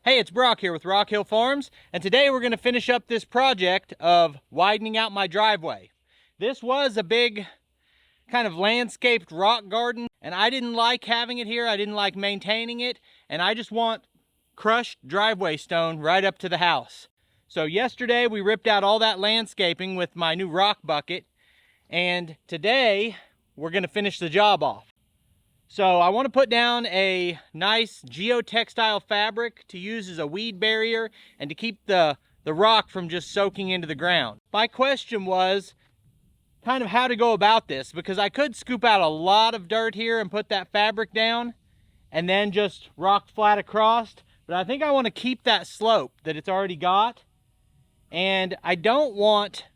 Hey, it's Brock here with Rock Hill Farms, and today we're going to finish up this project of widening out my driveway. This was a big kind of landscaped rock garden, and I didn't like having it here. I didn't like maintaining it, and I just want crushed driveway stone right up to the house. So yesterday we ripped out all that landscaping with my new rock bucket, and today we're going to finish the job off. So I want to put down a nice geotextile fabric to use as a weed barrier and to keep the rock from just soaking into the ground. My question was kind of how to go about this, because I could scoop out a lot of dirt here and put that fabric down and then just rock flat across, but I think I want to keep that slope that it's already got, and I don't want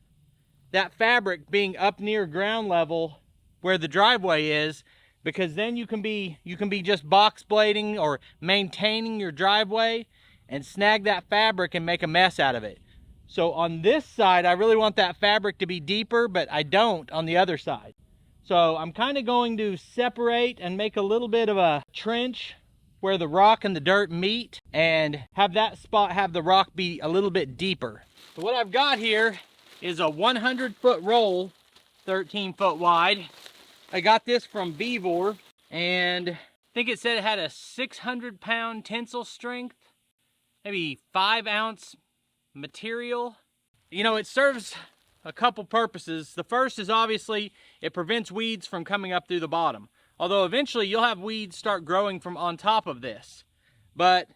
that fabric being up near ground level where the driveway is, because then you can be just box blading or maintaining your driveway and snag that fabric and make a mess out of it. So on this side, I really want that fabric to be deeper, but I don't on the other side. So I'm kind of going to separate and make a little bit of a trench where the rock and the dirt meet, and have that spot have the rock be a little bit deeper. So what I've got here is a 100-foot roll, 13 foot wide. I got this from Vevor, and I think it said it had a 600-pound tensile strength, maybe 5-ounce material. You know, it serves a couple purposes. The first is obviously it prevents weeds from coming up through the bottom, although eventually you'll have weeds start growing from on top of this. But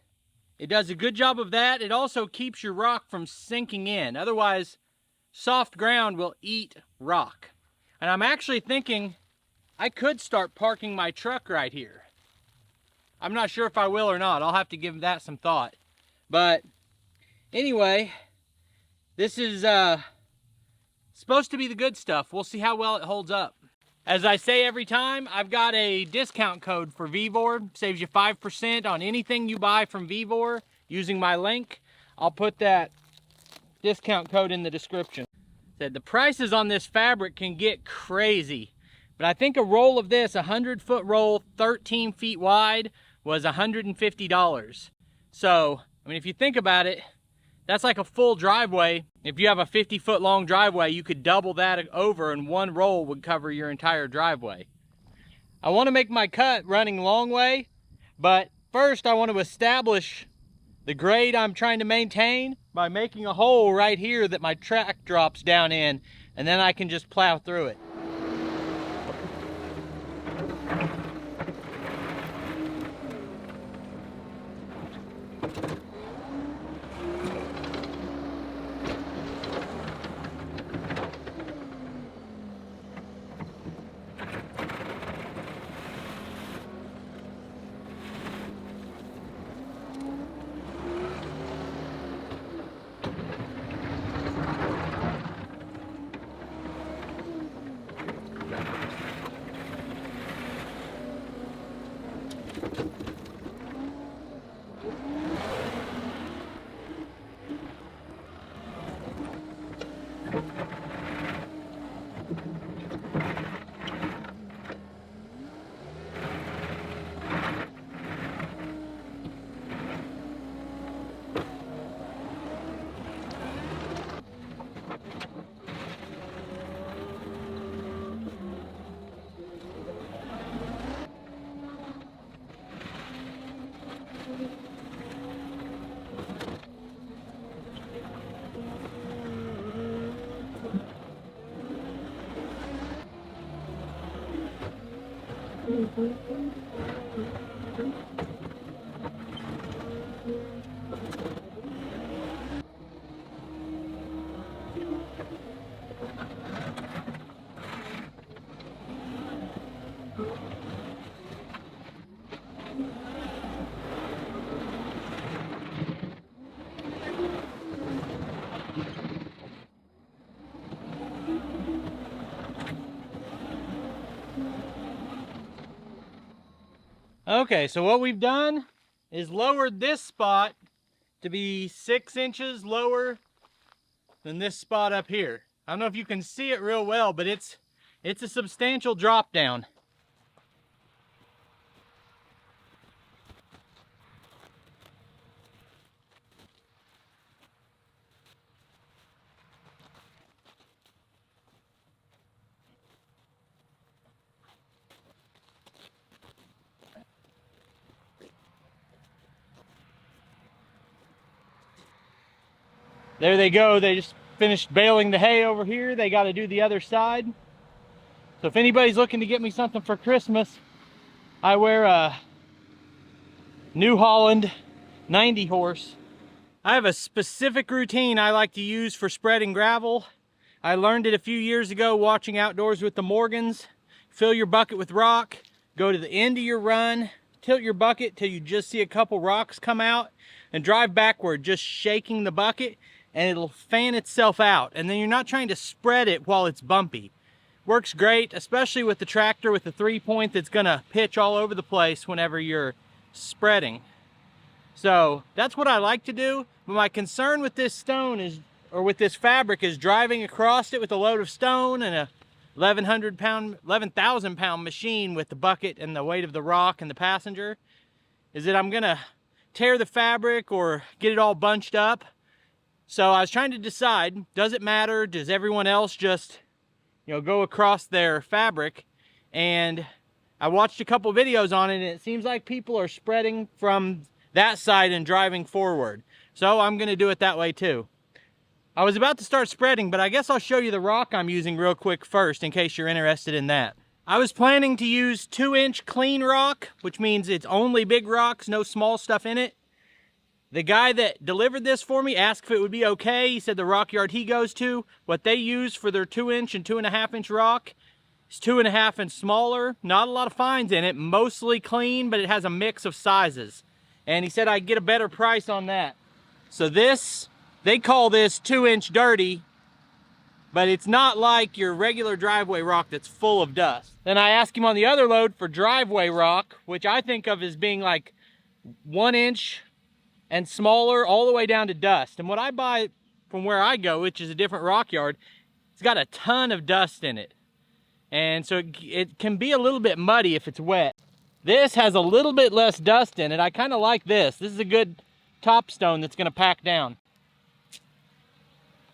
it does a good job of that. It also keeps your rock from sinking in. Otherwise, soft ground will eat rock. And I'm actually thinking I could start parking my truck right here. I'm not sure if I will or not. I'll have to give that some thought. But anyway, this is supposed to be the good stuff. We'll see how well it holds up. As I say every time, I've got a discount code for Vevor. Saves you 5% on anything you buy from Vevor using my link. I'll put that discount code in the description. The prices on this fabric can get crazy. But I think a roll of this, a 100-foot roll, 13 feet wide, was $150. So, I mean, if you think about it, that's like a full driveway. If you have a 50-foot long driveway, you could double that over, and one roll would cover your entire driveway. I want to make my cut running long way, but first I want to establish the grade I'm trying to maintain by making a hole right here that my track drops down in, and then I can just plow through it. Okay, so what we've done is lowered this spot to be 6 inches lower than this spot up here. I don't know if you can see it real well, but it's a substantial drop down. There they go. They just finished baling the hay over here. They got to do the other side. So if anybody's looking to get me something for Christmas, I wear a New Holland 90 horse. I have a specific routine I like to use for spreading gravel. I learned it a few years ago watching Outdoors with the Morgans. Fill your bucket with rock, go to the end of your run, tilt your bucket till you just see a couple rocks come out, and drive backward, just shaking the bucket, and it'll fan itself out. And then you're not trying to spread it while it's bumpy. Works great, especially with the tractor with the 3-point that's gonna pitch all over the place whenever you're spreading. So that's what I like to do, but my concern with this stone is, or with this fabric, is driving across it with a load of stone and a 11,000 pound machine with the bucket and the weight of the rock and the passenger, is that I'm gonna tear the fabric or get it all bunched up. So I was trying to decide, does it matter? Does everyone else just, go across their fabric? And I watched a couple videos on it, and it seems like people are spreading from that side and driving forward. So I'm gonna do it that way too. I was about to start spreading, but I guess I'll show you the rock I'm using real quick first in case you're interested in that. I was planning to use 2-inch clean rock, which means it's only big rocks, no small stuff in it. The guy that delivered this for me asked if it would be okay. He said the rock yard he goes to, what they use for their 2-inch and 2.5-inch rock is 2.5 and smaller. Not a lot of fines in it, mostly clean, but it has a mix of sizes. And he said I'd get a better price on that. So this, they call this 2-inch dirty, but it's not like your regular driveway rock that's full of dust. Then I asked him on the other load for driveway rock, which I think of as being like 1 inch and smaller all the way down to dust. And what I buy from where I go, which is a different rock yard, it's got a ton of dust in it. And so it can be a little bit muddy if it's wet. This has a little bit less dust in it. I kind of like this. This is a good top stone that's gonna pack down.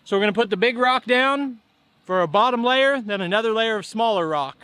So we're gonna put the big rock down for a bottom layer, then another layer of smaller rock.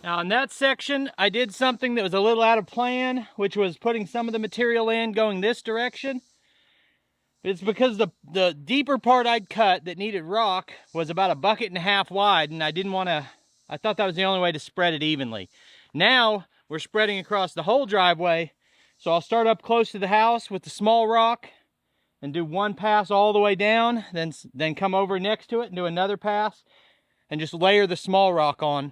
Now in that section, I did something that was a little out of plan, which was putting some of the material in going this direction. It's because the deeper part I'd cut that needed rock was about 1.5 buckets wide, and I thought that was the only way to spread it evenly. Now we're spreading across the whole driveway, so I'll start up close to the house with the small rock and do one pass all the way down, then come over next to it and do another pass and just layer the small rock on.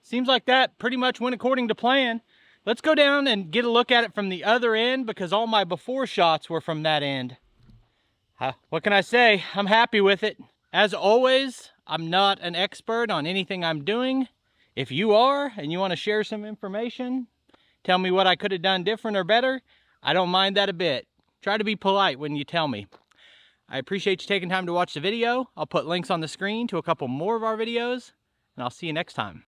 Seems like that pretty much went according to plan. Let's go down and get a look at it from the other end, because all my before shots were from that end. What can I say? I'm happy with it. As always, I'm not an expert on anything I'm doing. If you are and you want to share some information, tell me what I could have done different or better, I don't mind that a bit. Try to be polite when you tell me. I appreciate you taking time to watch the video. I'll put links on the screen to a couple more of our videos, and I'll see you next time.